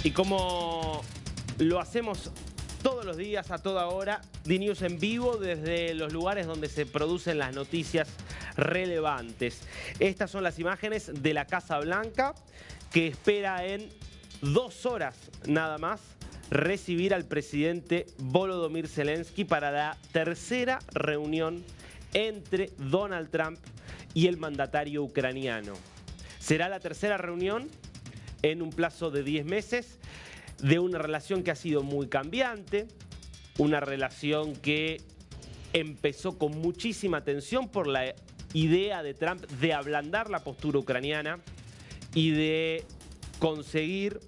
Y como lo hacemos todos los días, a toda hora, DNews en vivo desde los lugares donde se producen las noticias relevantes. Estas son las imágenes de la Casa Blanca, que espera en 2 horas nada más recibir al presidente Volodymyr Zelensky para la tercera reunión entre Donald Trump y el mandatario ucraniano. Será la tercera reunión en un plazo de 10 meses de una relación que ha sido muy cambiante, una relación que empezó con muchísima tensión por la idea de Trump de ablandar la postura ucraniana y de conseguir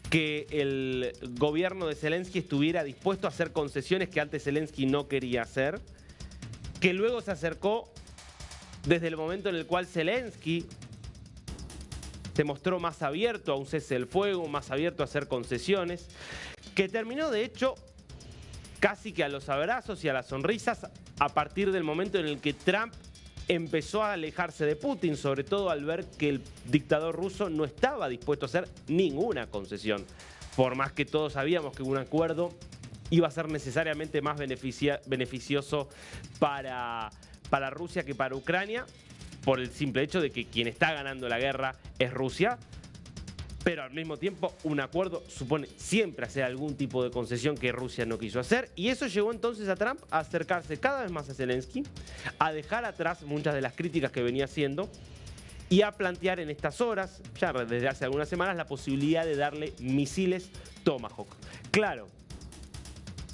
que el gobierno de Zelensky estuviera dispuesto a hacer concesiones que antes Zelensky no quería hacer, que luego se acercó desde el momento en el cual Zelensky se mostró más abierto a un cese del fuego, más abierto a hacer concesiones, que terminó de hecho casi que a los abrazos y a las sonrisas a partir del momento en el que Trump empezó a alejarse de Putin, sobre todo al ver que el dictador ruso no estaba dispuesto a hacer ninguna concesión, por más que todos sabíamos que un acuerdo iba a ser necesariamente más beneficioso para Rusia que para Ucrania, por el simple hecho de que quien está ganando la guerra es Rusia, pero al mismo tiempo un acuerdo supone siempre hacer algún tipo de concesión que Rusia no quiso hacer, y eso llevó entonces a Trump a acercarse cada vez más a Zelensky, a dejar atrás muchas de las críticas que venía haciendo y a plantear en estas horas, ya desde hace algunas semanas, la posibilidad de darle misiles Tomahawk. Claro,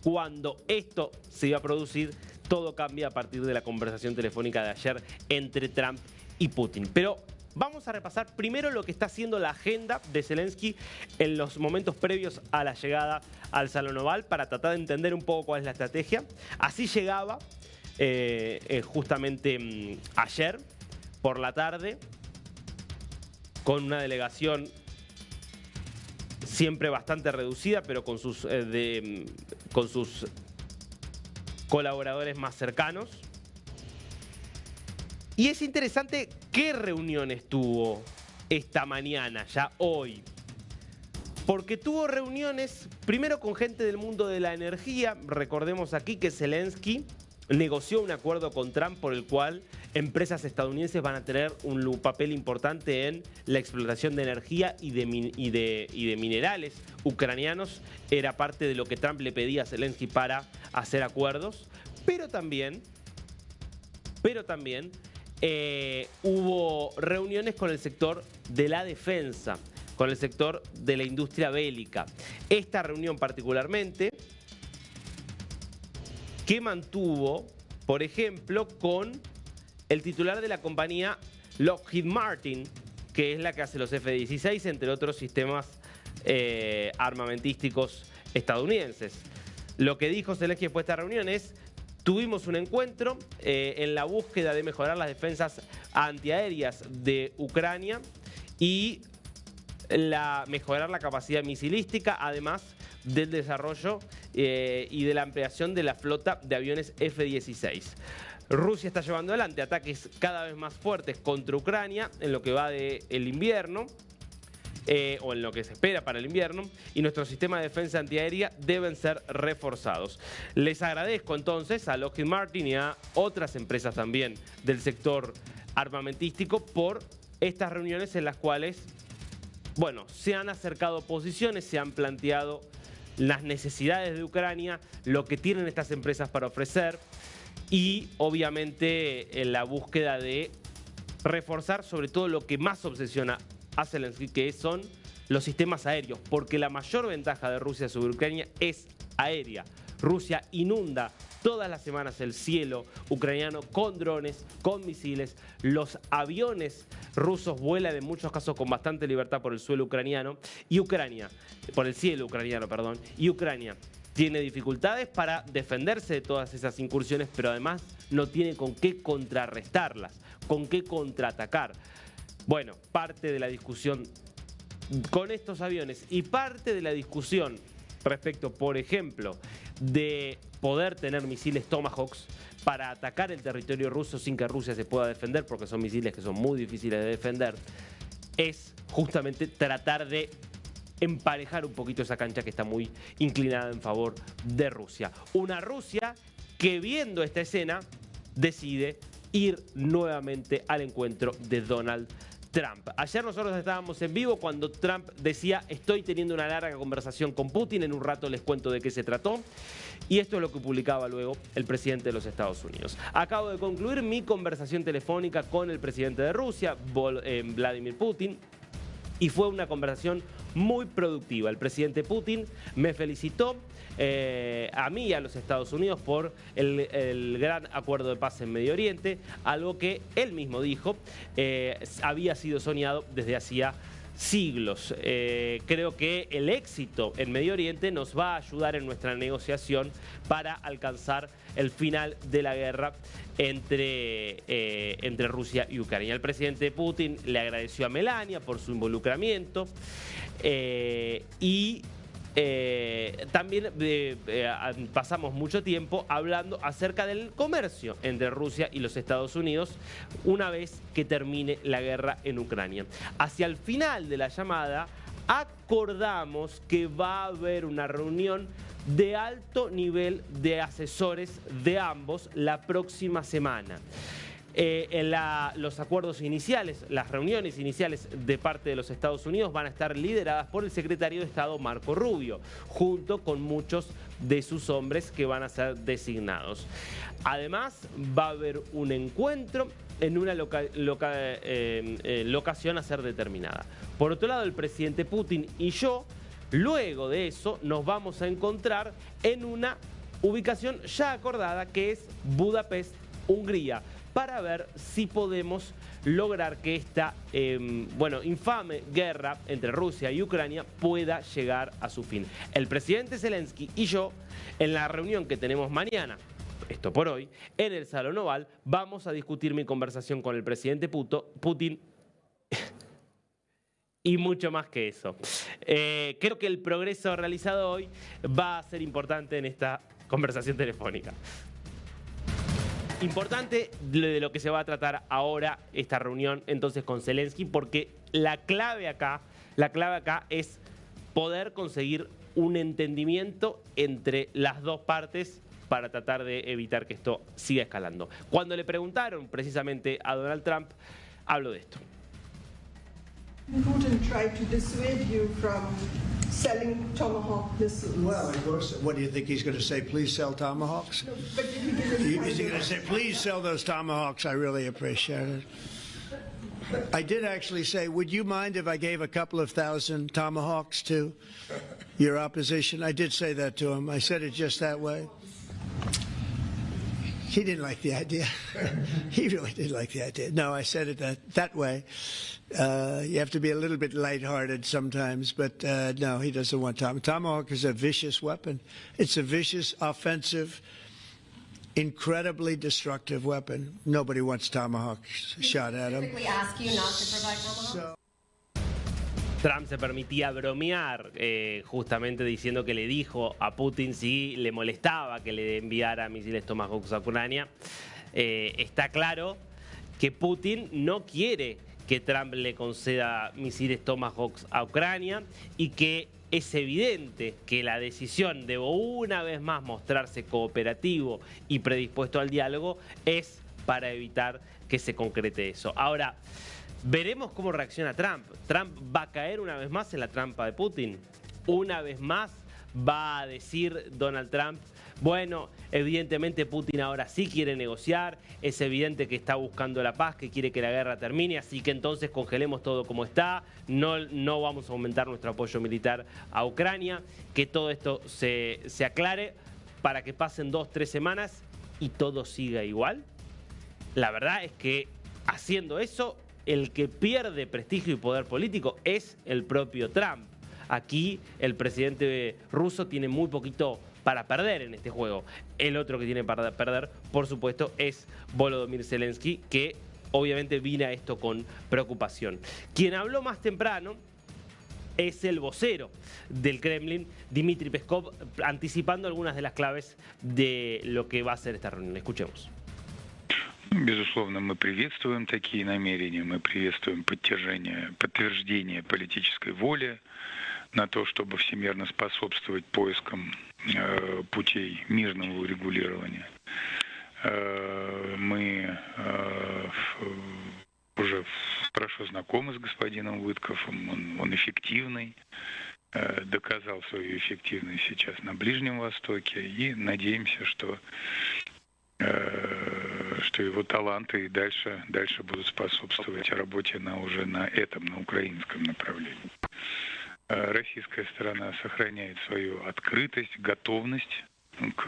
cuando esto se iba a producir, todo cambia a partir de la conversación telefónica de ayer entre Trump y Putin. Pero vamos a repasar primero lo que está haciendo la agenda de Zelensky en los momentos previos a la llegada al Salón Oval para tratar de entender un poco cuál es la estrategia. Así llegaba justamente ayer por la tarde con una delegación siempre bastante reducida, pero con sus colaboradores más cercanos. Y es interesante qué reuniones tuvo esta mañana, ya hoy. Porque tuvo reuniones primero con gente del mundo de la energía. Recordemos aquí que Zelensky negoció un acuerdo con Trump por el cual empresas estadounidenses van a tener un papel importante en la explotación de energía y de minerales ucranianos. Era parte de lo que Trump le pedía a Zelensky para hacer acuerdos, pero también hubo reuniones con el sector de la defensa, con el sector de la industria bélica. Esta reunión particularmente que mantuvo, por ejemplo, con el titular de la compañía Lockheed Martin, que es la que hace los F-16, entre otros sistemas armamentísticos estadounidenses. Lo que dijo Zelensky después de esta reunión es: tuvimos un encuentro en la búsqueda de mejorar las defensas antiaéreas de Ucrania y mejorar la capacidad misilística, además del desarrollo y de la ampliación de la flota de aviones F-16. Rusia está llevando adelante ataques cada vez más fuertes contra Ucrania en lo que va del invierno, o en lo que se espera para el invierno, y nuestro sistema de defensa antiaérea deben ser reforzados. Les agradezco entonces a Lockheed Martin y a otras empresas también del sector armamentístico por estas reuniones en las cuales, bueno, se han acercado posiciones, se han planteado las necesidades de Ucrania, lo que tienen estas empresas para ofrecer y obviamente en la búsqueda de reforzar sobre todo lo que más obsesiona a Zelensky, que son los sistemas aéreos, porque la mayor ventaja de Rusia sobre Ucrania es aérea. Rusia inunda todas las semanas el cielo ucraniano con drones, con misiles. Los aviones rusos vuelan en muchos casos con bastante libertad por el suelo ucraniano y Ucrania, por el cielo ucraniano, perdón, y Ucrania tiene dificultades para defenderse de todas esas incursiones, pero además no tiene con qué contrarrestarlas, con qué contraatacar. Bueno, parte de la discusión con estos aviones y parte de la discusión respecto, por ejemplo, de poder tener misiles Tomahawks para atacar el territorio ruso sin que Rusia se pueda defender, porque son misiles que son muy difíciles de defender, es justamente tratar de emparejar un poquito esa cancha que está muy inclinada en favor de Rusia. Una Rusia que, viendo esta escena, decide ir nuevamente al encuentro de Donald Trump. Ayer nosotros estábamos en vivo cuando Trump decía: estoy teniendo una larga conversación con Putin, en un rato les cuento de qué se trató. Y esto es lo que publicaba luego el presidente de los Estados Unidos. Acabo de concluir mi conversación telefónica con el presidente de Rusia, Vladimir Putin, y fue una conversación muy productiva. El presidente Putin me felicitó a mí y a los Estados Unidos por el gran acuerdo de paz en Medio Oriente, algo que él mismo dijo había sido soñado desde hacía siglos. Creo que el éxito en Medio Oriente nos va a ayudar en nuestra negociación para alcanzar el final de la guerra entre Rusia y Ucrania. El presidente Putin le agradeció a Melania por su involucramiento y también pasamos mucho tiempo hablando acerca del comercio entre Rusia y los Estados Unidos una vez que termine la guerra en Ucrania. Hacia el final de la llamada acordamos que va a haber una reunión de alto nivel de asesores de ambos la próxima semana. Los acuerdos iniciales, las reuniones iniciales de parte de los Estados Unidos van a estar lideradas por el secretario de Estado Marco Rubio, junto con muchos de sus hombres que van a ser designados. Además, va a haber un encuentro en una locación a ser determinada. Por otro lado, el presidente Putin y yo, luego de eso, nos vamos a encontrar en una ubicación ya acordada, que es Budapest, Hungría, para ver si podemos lograr que esta infame guerra entre Rusia y Ucrania pueda llegar a su fin. El presidente Zelensky y yo, en la reunión que tenemos mañana, esto por hoy, en el Salón Oval, vamos a discutir mi conversación con el presidente Putin y mucho más que eso. Creo que el progreso realizado hoy va a ser importante en esta conversación telefónica. Importante de lo que se va a tratar ahora esta reunión entonces con Zelensky, porque la clave acá es poder conseguir un entendimiento entre las dos partes para tratar de evitar que esto siga escalando. Cuando le preguntaron precisamente a Donald Trump, habló de esto. Putin tried to dissuade you from selling Tomahawk missiles. Well, of course. What do you think he's going to say? Please sell Tomahawks? No, but did he give Is he going to say, please sell those Tomahawks? I really appreciate it. I did actually say, would you mind if I gave a couple of thousand Tomahawks to your opposition? I did say that to him. I said it just that way. He didn't like the idea. He really didn't like the idea. No, I said it that way. You have to be a little bit lighthearted sometimes, but no, he doesn't want Tomahawk. Tomahawk is a vicious weapon. It's a vicious, offensive, incredibly destructive weapon. Nobody wants Tomahawk shot at him. Ask you not to provide Tomahawk? Trump se permitía bromear, justamente diciendo que le dijo a Putin si le molestaba que le enviara misiles Tomahawk a Ucrania. Está claro que Putin no quiere que Trump le conceda misiles Tomahawk a Ucrania y que es evidente que la decisión de una vez más mostrarse cooperativo y predispuesto al diálogo es para evitar que se concrete eso. Ahora, veremos cómo reacciona Trump. Trump va a caer una vez más en la trampa de Putin. Una vez más va a decir Donald Trump, bueno, evidentemente Putin ahora sí quiere negociar, es evidente que está buscando la paz, que quiere que la guerra termine, así que entonces congelemos todo como está, no vamos a aumentar nuestro apoyo militar a Ucrania, que todo esto se aclare para que pasen 2 o 3 semanas y todo siga igual. La verdad es que haciendo eso, el que pierde prestigio y poder político es el propio Trump. Aquí el presidente ruso tiene muy poquito para perder en este juego. El otro que tiene para perder, por supuesto, es Volodymyr Zelensky, que obviamente viene a esto con preocupación. Quien habló más temprano es el vocero del Kremlin, Dmitry Peskov, anticipando algunas de las claves de lo que va a ser esta reunión. Escuchemos. Безусловно, мы приветствуем такие намерения, мы приветствуем подтверждение политической воли на то, чтобы всемирно способствовать поискам путей мирного урегулирования. Мы уже хорошо знакомы с господином Виткофом, он эффективный, доказал свою эффективность сейчас на Ближнем Востоке, и надеемся, что его таланты и дальше будут способствовать работе уже на украинском направлении. Российская сторона сохраняет свою открытость, готовность к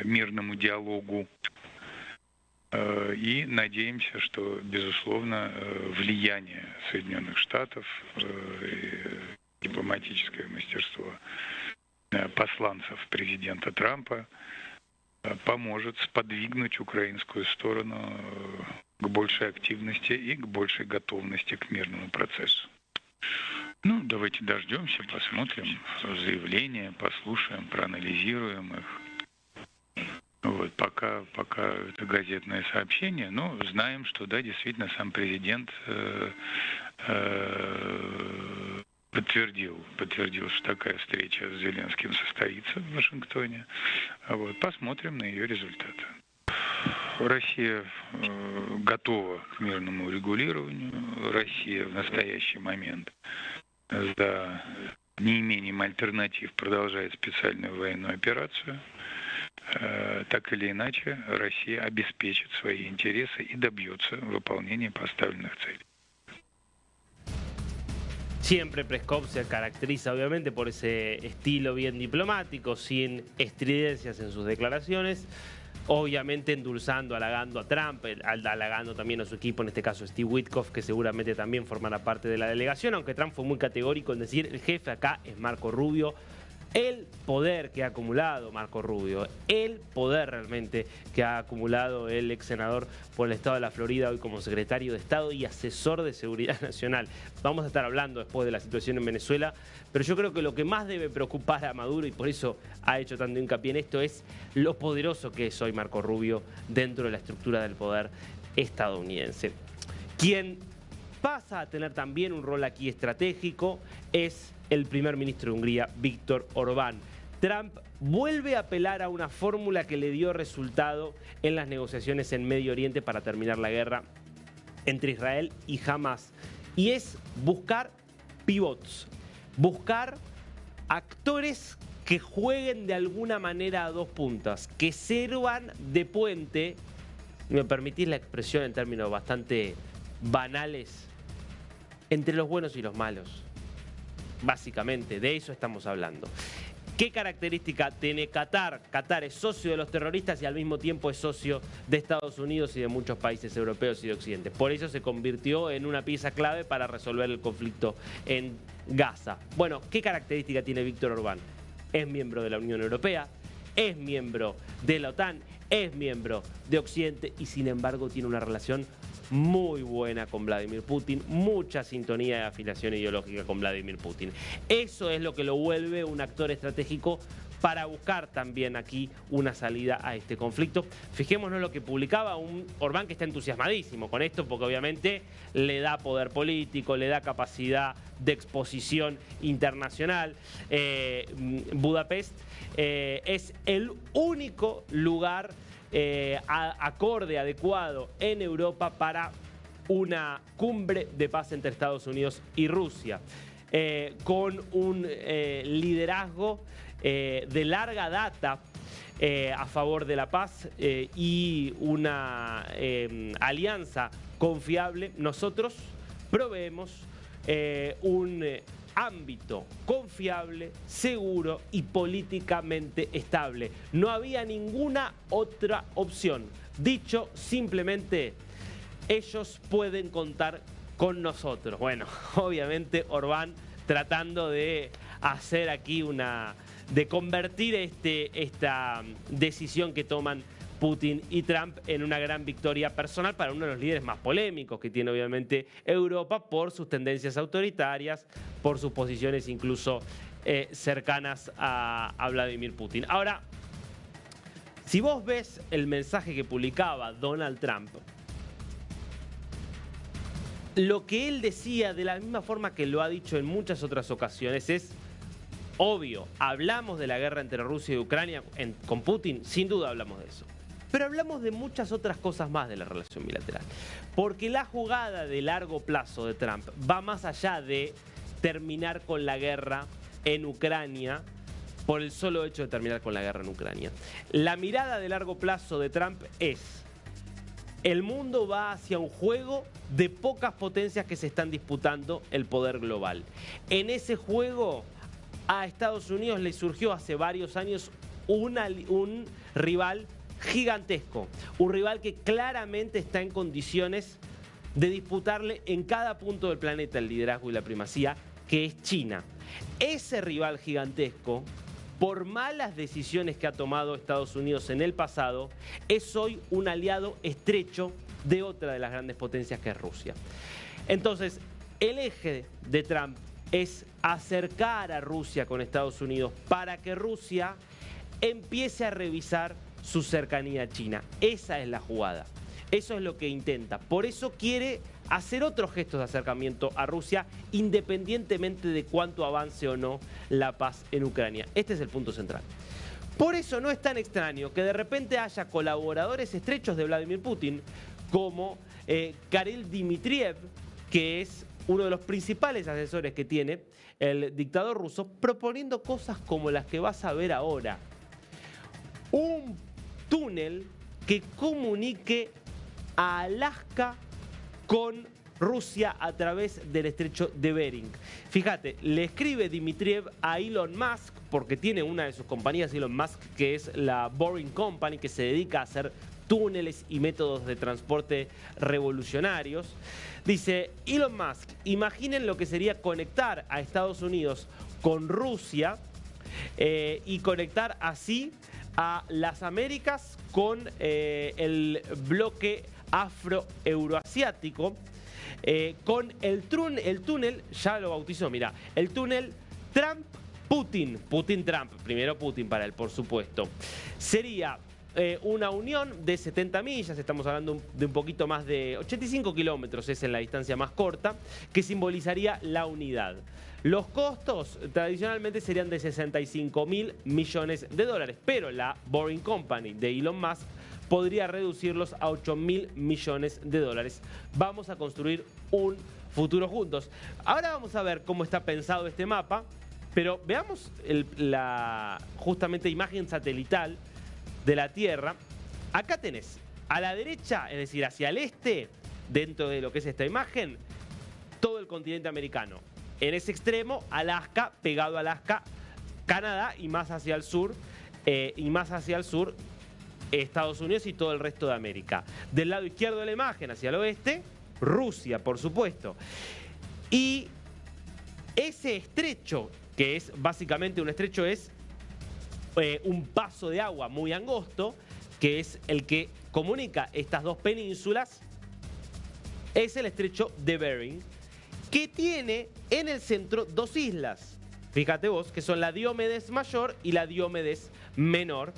мирному диалогу. И надеемся, что, безусловно, влияние Соединенных Штатов, дипломатическое мастерство посланцев президента Трампа поможет сподвигнуть украинскую сторону к большей активности и к большей готовности к мирному процессу. Ну, давайте дождемся, посмотрим заявления, послушаем, проанализируем их. Вот, пока это газетное сообщение, но знаем, что да, действительно, сам президент подтвердил, что такая встреча с Зеленским состоится в Вашингтоне. Вот, посмотрим на ее результаты. Россия готова к мирному урегулированию. Россия в настоящий момент за неимением альтернатив продолжает специальную военную операцию. Так или iначе, Россия обеспечит свои интересы и добьется выполнения поставленных целей. Siempre Peskov se caracteriza obviamente por ese estilo bien diplomático, sin estridencias en sus declaraciones, obviamente endulzando, halagando a Trump, halagando también a su equipo, en este caso Steve Witkoff, que seguramente también formará parte de la delegación, aunque Trump fue muy categórico en decir el jefe acá es Marco Rubio. El poder que ha acumulado Marco Rubio, el poder realmente que ha acumulado el ex senador por el estado de la Florida, hoy como secretario de Estado y asesor de Seguridad Nacional. Vamos a estar hablando después de la situación en Venezuela, pero yo creo que lo que más debe preocupar a Maduro, y por eso ha hecho tanto hincapié en esto, es lo poderoso que es hoy Marco Rubio dentro de la estructura del poder estadounidense. Quien pasa a tener también un rol aquí estratégico es el primer ministro de Hungría, Viktor Orbán. Trump vuelve a apelar a una fórmula que le dio resultado en las negociaciones en Medio Oriente para terminar la guerra entre Israel y Hamas. Y es buscar pivots, buscar actores que jueguen de alguna manera a dos puntas, que sirvan de puente, y me permitís la expresión en términos bastante banales, entre los buenos y los malos. Básicamente, de eso estamos hablando. ¿Qué característica tiene Qatar? Qatar es socio de los terroristas y al mismo tiempo es socio de Estados Unidos y de muchos países europeos y de Occidente. Por eso se convirtió en una pieza clave para resolver el conflicto en Gaza. Bueno, ¿qué característica tiene Viktor Orbán? Es miembro de la Unión Europea, es miembro de la OTAN, es miembro de Occidente y sin embargo tiene una relación muy buena con Vladimir Putin, mucha sintonía de afiliación ideológica con Vladimir Putin. Eso es lo que lo vuelve un actor estratégico para buscar también aquí una salida a este conflicto. Fijémonos lo que publicaba un Orbán que está entusiasmadísimo con esto porque obviamente le da poder político, le da capacidad de exposición internacional. Budapest es el único lugar acorde, adecuado en Europa para una cumbre de paz entre Estados Unidos y Rusia, con un liderazgo de larga data a favor de la paz y una alianza confiable. Nosotros proveemos un ámbito confiable, seguro y políticamente estable. No había ninguna otra opción. Dicho simplemente, ellos pueden contar con nosotros. Bueno, obviamente Orbán tratando de hacer aquí de convertir esta decisión que toman Putin y Trump en una gran victoria personal para uno de los líderes más polémicos que tiene obviamente Europa por sus tendencias autoritarias, por sus posiciones incluso cercanas a Vladimir Putin. Ahora, si vos ves el mensaje que publicaba Donald Trump, lo que él decía, de la misma forma que lo ha dicho en muchas otras ocasiones, es obvio. Hablamos de la guerra entre Rusia y Ucrania con Putin, sin duda hablamos de eso. Pero hablamos de muchas otras cosas más de la relación bilateral. Porque la jugada de largo plazo de Trump va más allá de terminar con la guerra en Ucrania por el solo hecho de terminar con la guerra en Ucrania. La mirada de largo plazo de Trump es: el mundo va hacia un juego de pocas potencias que se están disputando el poder global. En ese juego a Estados Unidos le surgió hace varios años un rival gigantesco, un rival que claramente está en condiciones de disputarle en cada punto del planeta el liderazgo y la primacía, que es China. Ese rival gigantesco, por malas decisiones que ha tomado Estados Unidos en el pasado, es hoy un aliado estrecho de otra de las grandes potencias, que es Rusia. Entonces, el eje de Trump es acercar a Rusia con Estados Unidos para que Rusia empiece a revisar su cercanía a China. Esa es la jugada. Eso es lo que intenta. Por eso quiere hacer otros gestos de acercamiento a Rusia, independientemente de cuánto avance o no la paz en Ucrania. Este es el punto central. Por eso no es tan extraño que de repente haya colaboradores estrechos de Vladimir Putin, como Kirill Dmitriev, que es uno de los principales asesores que tiene el dictador ruso, proponiendo cosas como las que vas a ver ahora. Un túnel que comunique a Alaska con Rusia a través del estrecho de Bering. Fíjate, le escribe Dmitriev a Elon Musk, porque tiene una de sus compañías, Elon Musk, que es la Boring Company, que se dedica a hacer túneles y métodos de transporte revolucionarios. Dice: Elon Musk, imaginen lo que sería conectar a Estados Unidos con Rusia y conectar así a las Américas con el bloque afro-euroasiático, con el túnel, ya lo bautizó, mira, el túnel Trump-Putin, Putin-Trump, primero Putin para él, por supuesto. Sería una unión de 70 millas, estamos hablando de un poquito más de 85 kilómetros, es en la distancia más corta, que simbolizaría la unidad. Los costos tradicionalmente serían de 65.000 millones de dólares, pero la Boring Company de Elon Musk podría reducirlos a 8.000 millones de dólares. Vamos a construir un futuro juntos. Ahora vamos a ver cómo está pensado este mapa, pero veamos la justamente imagen satelital de la Tierra. Acá tenés a la derecha, es decir, hacia el este, dentro de lo que es esta imagen, todo el continente americano. En ese extremo, Alaska, pegado a Alaska, Canadá, y más hacia el sur, Estados Unidos y todo el resto de América. Del lado izquierdo de la imagen, hacia el oeste, Rusia, por supuesto. Y ese estrecho, que es básicamente un estrecho, es un paso de agua muy angosto, que es el que comunica estas dos penínsulas, es el estrecho de Bering, que tiene en el centro dos islas. Fíjate vos, que son la Diomedes Mayor y la Diomedes Menor.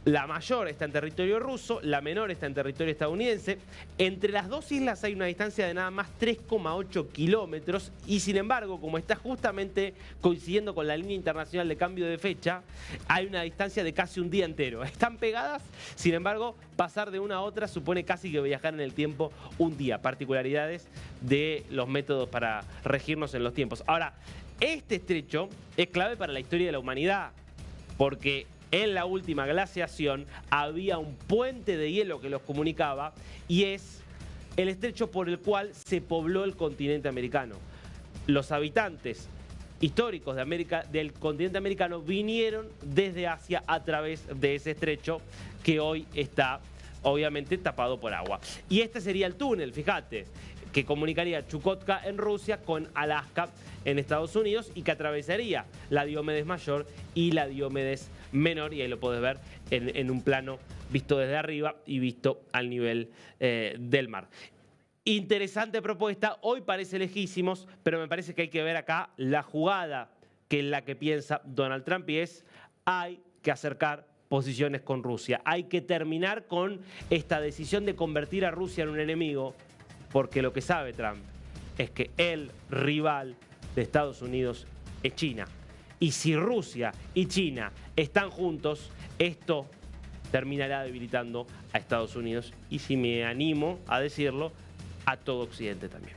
La mayor está en territorio ruso, la menor está en territorio estadounidense. Entre las dos islas hay una distancia de nada más 3,8 kilómetros y, sin embargo, como está justamente coincidiendo con la línea internacional de cambio de fecha, hay una distancia de casi un día entero. Están pegadas, sin embargo, pasar de una a otra supone casi que viajar en el tiempo un día. Particularidades de los métodos para regirnos en los tiempos. Ahora, este estrecho es clave para la historia de la humanidad, porque en la última glaciación había un puente de hielo que los comunicaba, y es el estrecho por el cual se pobló el continente americano. Los habitantes históricos del continente americano vinieron desde Asia a través de ese estrecho, que hoy está obviamente tapado por agua. Y este sería el túnel, fíjate, que comunicaría Chukotka en Rusia con Alaska en Estados Unidos, y que atravesaría la Diomedes Mayor y la Diomedes Menor, y ahí lo podés ver en un plano visto desde arriba y visto al nivel del mar. Interesante propuesta, hoy parece lejísimos, pero me parece que hay que ver acá la jugada que es la que piensa Donald Trump, y es: hay que acercar posiciones con Rusia, hay que terminar con esta decisión de convertir a Rusia en un enemigo, porque lo que sabe Trump es que el rival de Estados Unidos es China. Y si Rusia y China están juntos, esto terminará debilitando a Estados Unidos y, si me animo a decirlo, a todo Occidente también.